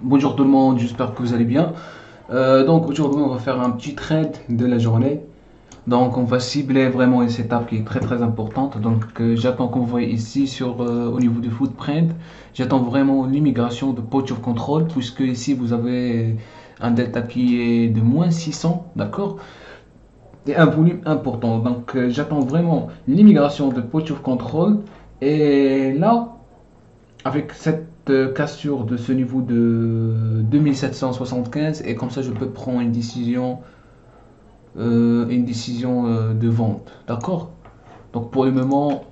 Bonjour tout le monde, j'espère que vous allez bien. Donc aujourd'hui on va faire un petit trade de la journée. Donc on va cibler vraiment une setup qui est très importante. Donc j'attends qu'on voit ici au niveau du footprint. J'attends vraiment l'immigration de Poach of Control puisque ici vous avez un delta qui est de moins 600, d'accord? Et un volume important. Donc j'attends vraiment l'immigration de Poach of Control. Et là, avec cette cassure de ce niveau de 2775 et comme ça je peux prendre une décision de vente, d'accord. Donc pour le moment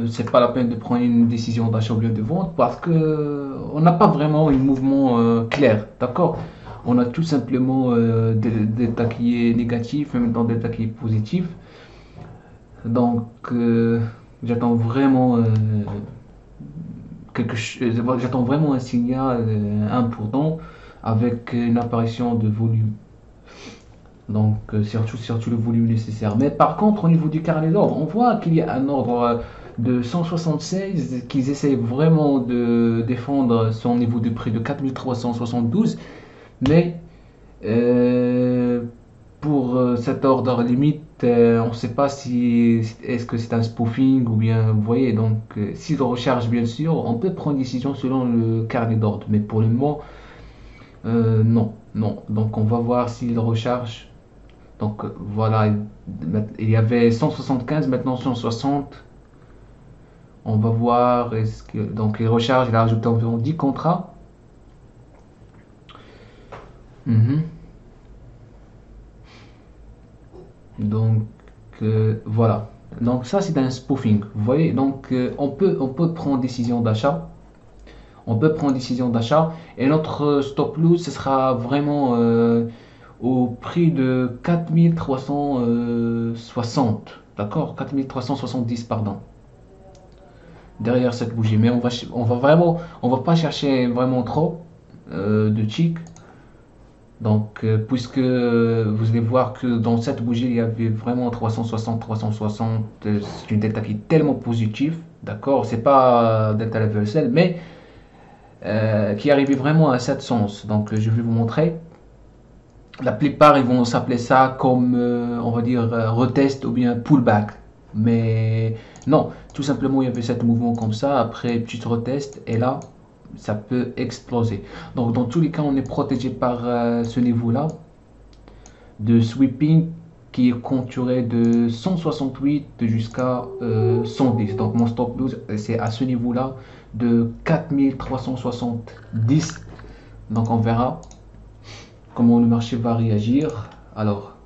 c'est pas la peine de prendre une décision d'achat ou bien de vente parce que on n'a pas vraiment un mouvement clair, d'accord. On a tout simplement des delta qui est négatif même dans delta qui est positif. Donc j'attends vraiment j'attends vraiment un signal important avec une apparition de volume. Donc, surtout le volume nécessaire. Mais par contre, au niveau du carnet d'ordre, on voit qu'il y a un ordre de 176 qu'ils essayent vraiment de défendre son niveau de prix de 4372. Mais euh, pour cet ordre limite, on ne sait pas si est-ce que c'est un spoofing ou bien, vous voyez, donc s'il recharge bien sûr, on peut prendre une décision selon le carnet d'ordre, mais pour le moment, non, non. Donc on va voir s'il recharge. Donc voilà, il y avait 175, maintenant 160. On va voir, est-ce que donc il recharge, il a rajouté environ 10 contrats. Mhm. Donc voilà. Donc ça c'est un spoofing. Vous voyez, donc on peut prendre décision d'achat. On peut prendre décision d'achat et notre stop loss ce sera vraiment au prix de 4360. D'accord, 4370 pardon. Derrière cette bougie. Mais on va pas chercher vraiment trop de chic. Donc, puisque vous allez voir que dans cette bougie, il y avait vraiment 360, 360, c'est une delta qui est tellement positive, d'accord? C'est pas delta level sell, mais qui arrivait vraiment à cette sens. Donc, je vais vous montrer. La plupart, ils vont s'appeler ça comme, on va dire, retest ou bien pullback. Mais non, tout simplement, il y avait ce mouvement comme ça, après, petit retest, et là, ça peut exploser. Donc, dans tous les cas, on est protégé par ce niveau-là de sweeping qui est conturé de 168 jusqu'à 110. Donc, mon stop loss, c'est à ce niveau-là de 4370. Donc, on verra comment le marché va réagir. Alors,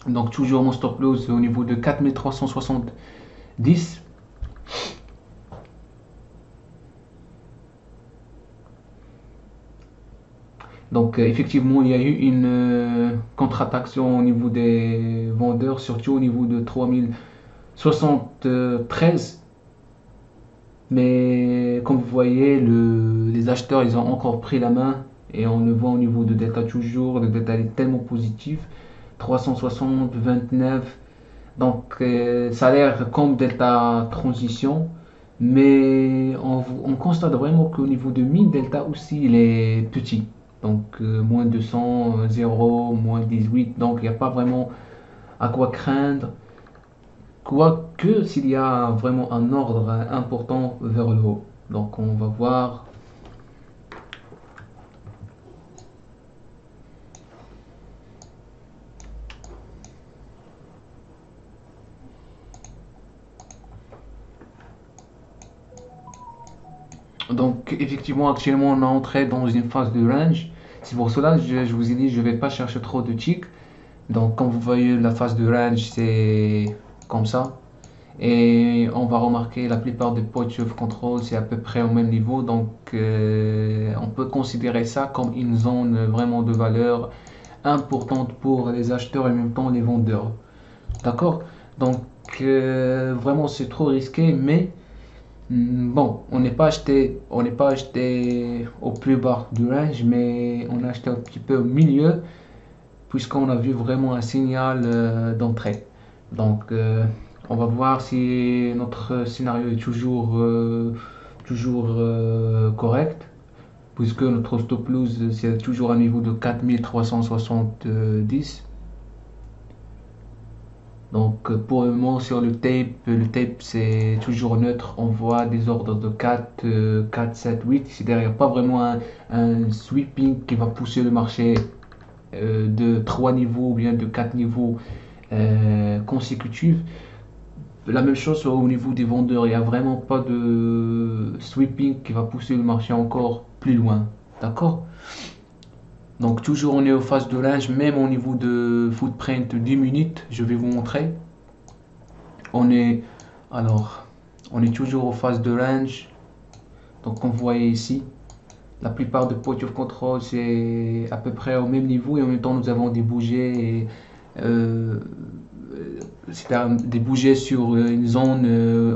donc toujours mon stop loss au niveau de 4370. Donc effectivement, il y a eu une contre-attaque au niveau des vendeurs, surtout au niveau de 3073. Mais comme vous voyez, les acheteurs, ils ont encore pris la main et on le voit au niveau de delta toujours, le delta est tellement positif. 360, 29. Donc ça a l'air comme delta transition, mais on constate vraiment qu'au niveau de mine delta aussi il est petit. Donc moins 200, 0, moins 18, donc il n'y a pas vraiment à quoi craindre. Quoique s'il y a vraiment un ordre important vers le haut. Donc on va voir. Donc effectivement actuellement on est entré dans une phase de range. C'est pour cela que je vous ai dit je ne vais pas chercher trop de ticks. Donc comme vous voyez la phase de range c'est comme ça. Et on va remarquer la plupart des points of control c'est à peu près au même niveau. Donc on peut considérer ça comme une zone vraiment de valeur importante pour les acheteurs et en même temps les vendeurs. D'accord. Donc vraiment c'est trop risqué mais bon, on n'est pas acheté au plus bas du range, mais on a acheté un petit peu au milieu, puisqu'on a vu vraiment un signal d'entrée. Donc, on va voir si notre scénario est toujours correct. puisque notre stop loss c'est toujours un niveau de 4370. Donc pour le moment sur le tape c'est toujours neutre, on voit des ordres de 4, 4, 7, 8, c'est-à-dire il n'y a pas vraiment un sweeping qui va pousser le marché de 3 niveaux ou bien de 4 niveaux consécutifs. La même chose au niveau des vendeurs, il n'y a vraiment pas de sweeping qui va pousser le marché encore plus loin. D'accord? Donc toujours on est aux phases de linge, même au niveau de footprint 10 minutes, je vais vous montrer. On est alors on est toujours aux phases de range. Donc comme vous voyez ici, la plupart de point of control c'est à peu près au même niveau et en même temps nous avons des bougies c'est-à-dire des bougies sur une zone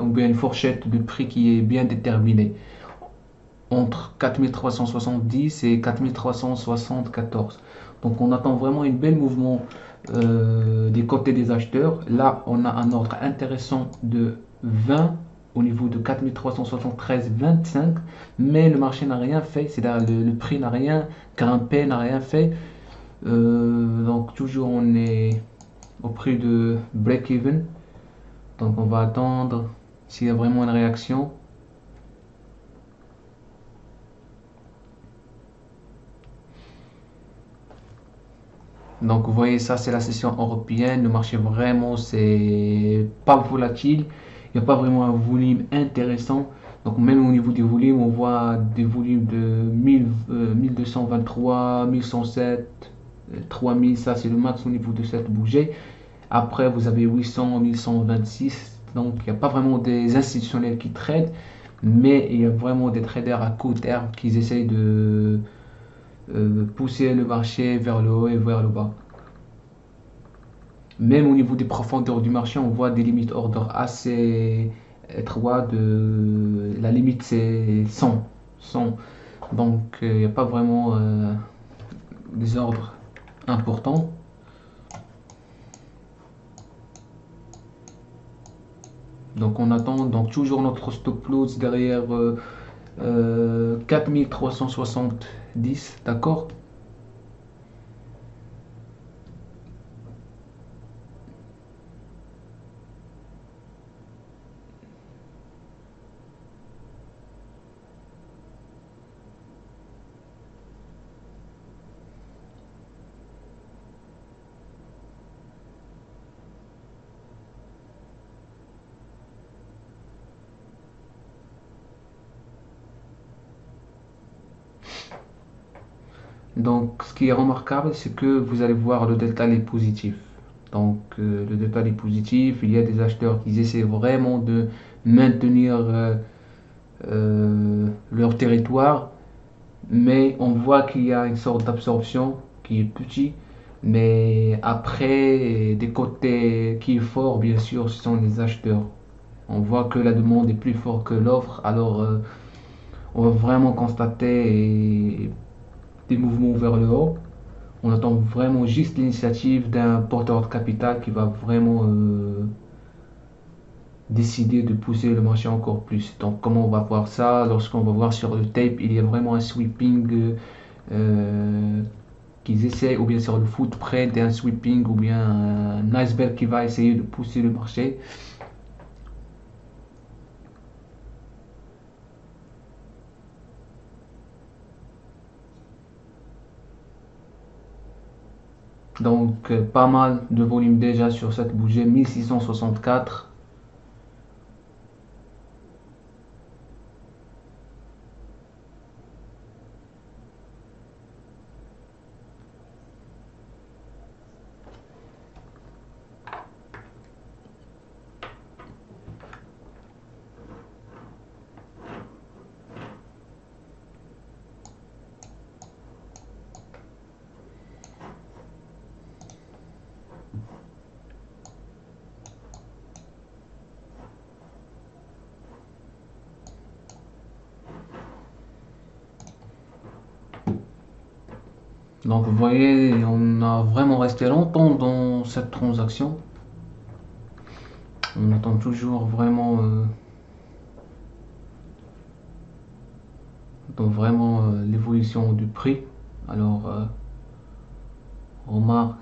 ou bien une fourchette de prix qui est bien déterminée entre 4370 et 4374. Donc on attend vraiment une belle mouvement des côtés des acheteurs. Là on a un ordre intéressant de 20 au niveau de 4373,25, mais le marché n'a rien fait, c'est-à-dire le prix n'a rien grimpé, n'a rien fait. Donc toujours on est au prix de break-even. Donc on va attendre s'il y a vraiment une réaction. Donc vous voyez ça c'est la session européenne, le marché vraiment c'est pas volatile, il n'y a pas vraiment un volume intéressant. Donc même au niveau des volumes, on voit des volumes de 1000, 1223, 1107, 3000, ça c'est le max au niveau de cette bougie. Après vous avez 800, 1126, donc il n'y a pas vraiment des institutionnels qui tradent, mais il y a vraiment des traders à court terme qui essayent de pousser le marché vers le haut et vers le bas. Même au niveau des profondeurs du marché, on voit des limites order assez étroites. La limite c'est 100. 100. Donc il n'y a pas vraiment des ordres importants. Donc on attend donc toujours notre stop loss derrière 4370, d'accord? Donc ce qui est remarquable, c'est que vous allez voir le delta est positif. Donc le delta est positif, il y a des acheteurs qui essaient vraiment de maintenir leur territoire, mais on voit qu'il y a une sorte d'absorption qui est petit, mais après des côtés qui est fort, bien sûr, ce sont les acheteurs. On voit que la demande est plus forte que l'offre, alors on va vraiment constater des mouvements vers le haut. On attend vraiment juste l'initiative d'un porteur de capital qui va vraiment décider de pousser le marché encore plus. Donc comment on va voir ça? Lorsqu'on va voir sur le tape, il y a vraiment un sweeping qu'ils essaient, ou bien sur le footprint, un sweeping, ou bien un iceberg qui va essayer de pousser le marché. Donc pas mal de volume déjà sur cette bougie, 1664. Donc vous voyez, on a vraiment resté longtemps dans cette transaction. On attend toujours vraiment l'évolution l'évolution du prix. Alors, on remarque,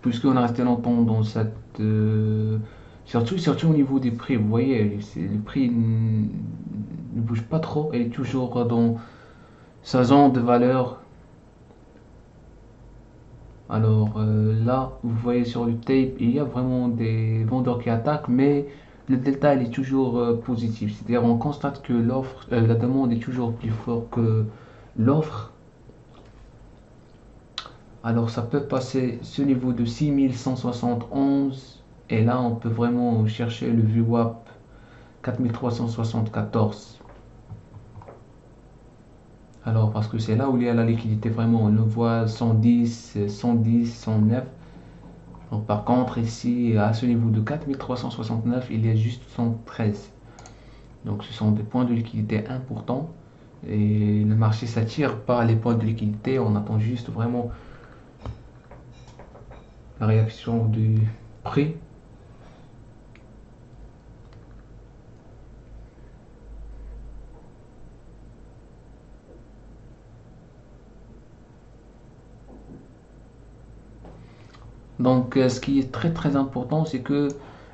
puisqu'on a resté longtemps dans cette... surtout au niveau des prix, vous voyez, le prix ne bouge pas trop, il est toujours dans sa zone de valeur. Alors là, vous voyez sur le tape, il y a vraiment des vendeurs qui attaquent, mais le delta il est toujours positif. C'est-à-dire on constate que la demande est toujours plus forte que l'offre. Alors ça peut passer ce niveau de 6171 et là on peut vraiment chercher le VWAP 4374. Alors parce que c'est là où il y a la liquidité vraiment, on le voit 110, 110, 109. Donc, par contre ici à ce niveau de 4369 il y a juste 113. Donc ce sont des points de liquidité importants et le marché s'attire par les points de liquidité. On attend juste vraiment la réaction du prix. Donc ce qui est très important, c'est que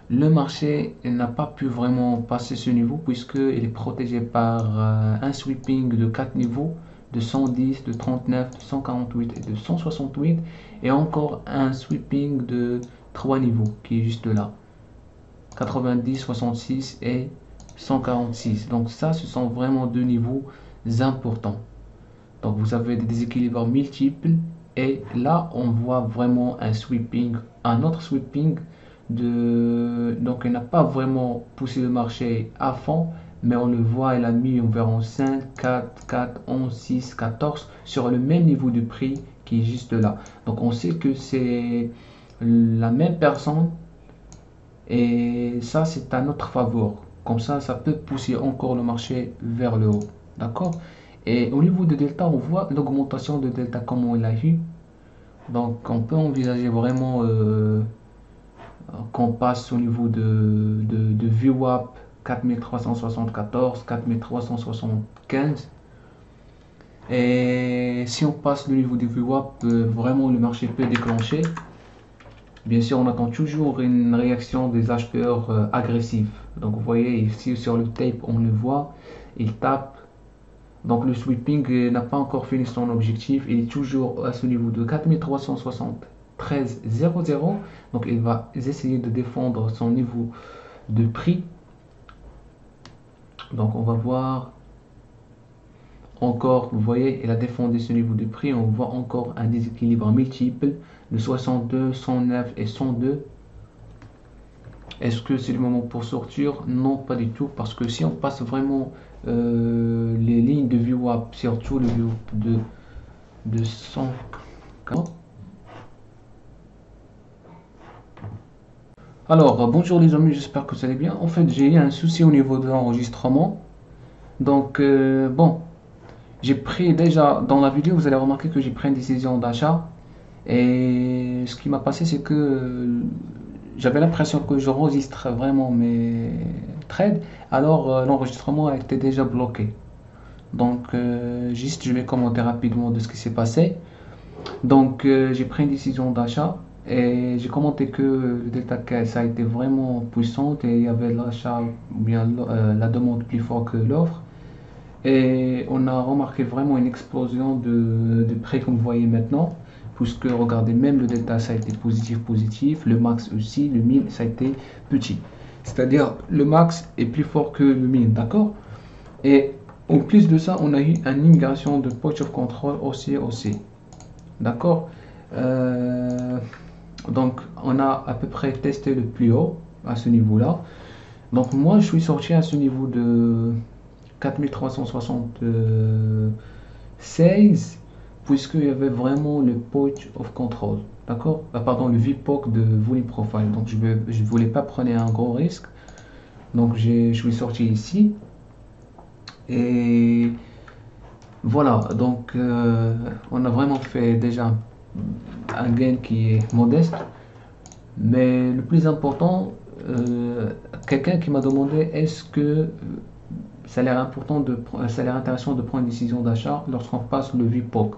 le marché n'a pas pu vraiment passer ce niveau puisqu'il est protégé par un sweeping de 4 niveaux, de 110, de 39, de 148 et de 168 et encore un sweeping de 3 niveaux qui est juste là, 90, 66 et 146. Donc ça, ce sont vraiment deux niveaux importants. Donc vous avez des déséquilibres multiples et là on voit vraiment un sweeping, un autre sweeping donc il n'a pas vraiment poussé le marché à fond, mais on le voit, il a mis environ 5, 4, 4, 11, 6, 14 sur le même niveau de prix qui est juste là. Donc on sait que c'est la même personne et ça c'est à notre faveur. Comme ça peut pousser encore le marché vers le haut. D'accord? Et au niveau de delta, on voit l'augmentation de delta comme on l'a eu. Donc on peut envisager vraiment qu'on passe au niveau de VWAP 4374, 4375. Et si on passe le niveau de VWAP, vraiment le marché peut déclencher. Bien sûr, on attend toujours une réaction des acheteurs agressifs. Donc vous voyez ici sur le tape, on le voit, il tape. Donc le sweeping n'a pas encore fini son objectif, il est toujours à ce niveau de 4373,00. Donc il va essayer de défendre son niveau de prix. Donc on va voir encore, vous voyez, il a défendu ce niveau de prix, on voit encore un déséquilibre multiple de 62, 109 et 102. Est-ce que c'est le moment pour sortir? Non, pas du tout, parce que si on passe vraiment les lignes de VWAP, surtout le VWAP de 140. Alors, bonjour les amis, j'espère que vous allez bien. En fait, j'ai eu un souci au niveau de l'enregistrement. Donc, bon, j'ai pris déjà, dans la vidéo, vous allez remarquer que j'ai pris une décision d'achat. Et ce qui m'a passé, c'est que j'avais l'impression que j'enregistre vraiment mes trades, alors l'enregistrement a été déjà bloqué. Donc, juste, je vais commenter rapidement de ce qui s'est passé. Donc, j'ai pris une décision d'achat et j'ai commenté que le delta ça a été vraiment puissant et il y avait l'achat ou bien la demande plus forte que l'offre. Et on a remarqué vraiment une explosion de prix comme vous voyez maintenant. Puisque regardez, même le delta ça a été positif, le max aussi, le min ça a été petit. C'est-à-dire le max est plus fort que le min, d'accord? Et en plus de ça, on a eu une immigration de point of control aussi, d'accord? Donc on a à peu près testé le plus haut à ce niveau-là. Donc moi je suis sorti à ce niveau de 4376 puisqu'il y avait vraiment le point of control, d'accord? Pardon, le VPOC de volume profile. Donc je ne voulais pas prendre un gros risque. Donc je suis sorti ici. Et voilà, donc on a vraiment fait déjà un gain qui est modeste. Mais le plus important, quelqu'un qui m'a demandé est-ce que ça a l'air important ça a l'air intéressant de prendre une décision d'achat lorsqu'on passe le VPOC.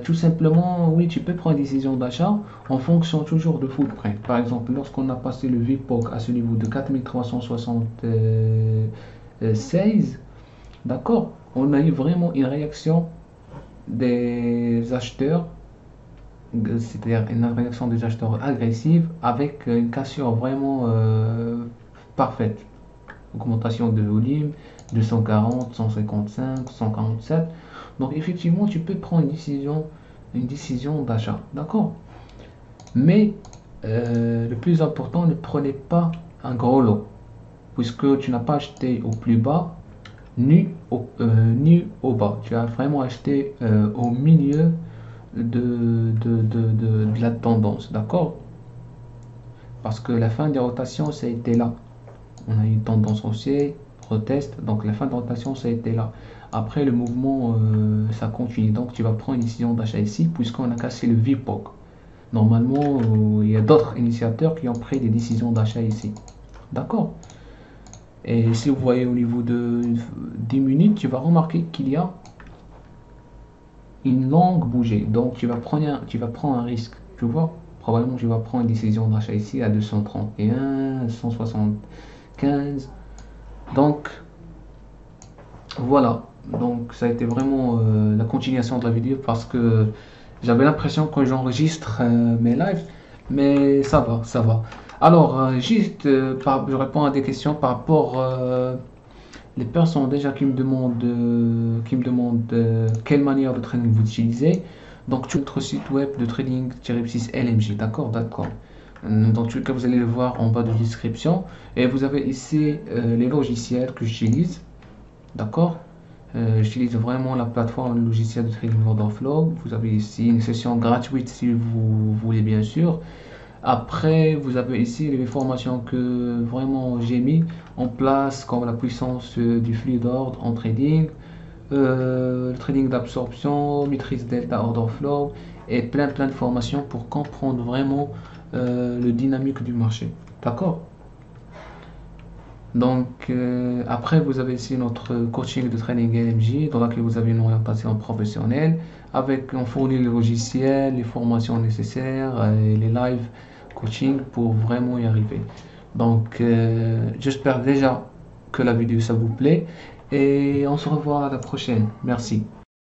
Tout simplement, oui, tu peux prendre une décision d'achat en fonction toujours de footprint. Par exemple, lorsqu'on a passé le VPOC à ce niveau de 4376, d'accord, on a eu vraiment une réaction des acheteurs, c'est-à-dire une réaction des acheteurs agressive avec une cassure vraiment parfaite. Augmentation de volume de 140, 155, 147. Donc effectivement, tu peux prendre une décision d'achat, d'accord? Mais le plus important, ne prenez pas un gros lot, puisque tu n'as pas acheté au plus bas ni au bas. Tu as vraiment acheté au milieu de la tendance, d'accord? Parce que la fin des rotations, ça a été là. On a eu une tendance haussière, retest, donc la fin de rotation, ça a été là. Après, le mouvement, ça continue. Donc, tu vas prendre une décision d'achat ici, puisqu'on a cassé le VPOC. Normalement, il y a d'autres initiateurs qui ont pris des décisions d'achat ici. D'accord? Et si vous voyez au niveau de 10 minutes, tu vas remarquer qu'il y a une longue bougie. Donc, tu vas prendre un risque. Tu vois? Probablement, tu vas prendre une décision d'achat ici à 231, 175. Donc, voilà. Donc, ça a été vraiment la continuation de la vidéo parce que j'avais l'impression que j'enregistre mes lives, mais ça va, ça va. Alors, je réponds à des questions par rapport les personnes déjà qui me demandent quelle manière de trading vous utilisez. Donc, sur notre site web de trading-6 LMJ, d'accord, d'accord. Dans tous les cas, vous allez le voir en bas de description. Et vous avez ici les logiciels que j'utilise, d'accord. J'utilise vraiment la plateforme logiciel de trading order flow. Vous avez ici une session gratuite si vous voulez, bien sûr. Après, vous avez ici les formations que vraiment j'ai mis en place, comme la puissance du flux d'ordre en trading, le trading d'absorption, maîtrise delta order flow et plein de formations pour comprendre vraiment le dynamique du marché. D'accord? Donc, après, vous avez ici notre coaching de trading LMJ, dans laquelle vous avez une orientation professionnelle, avec on fournit les logiciels, les formations nécessaires et les live coaching pour vraiment y arriver. Donc, j'espère déjà que la vidéo ça vous plaît et on se revoit à la prochaine. Merci.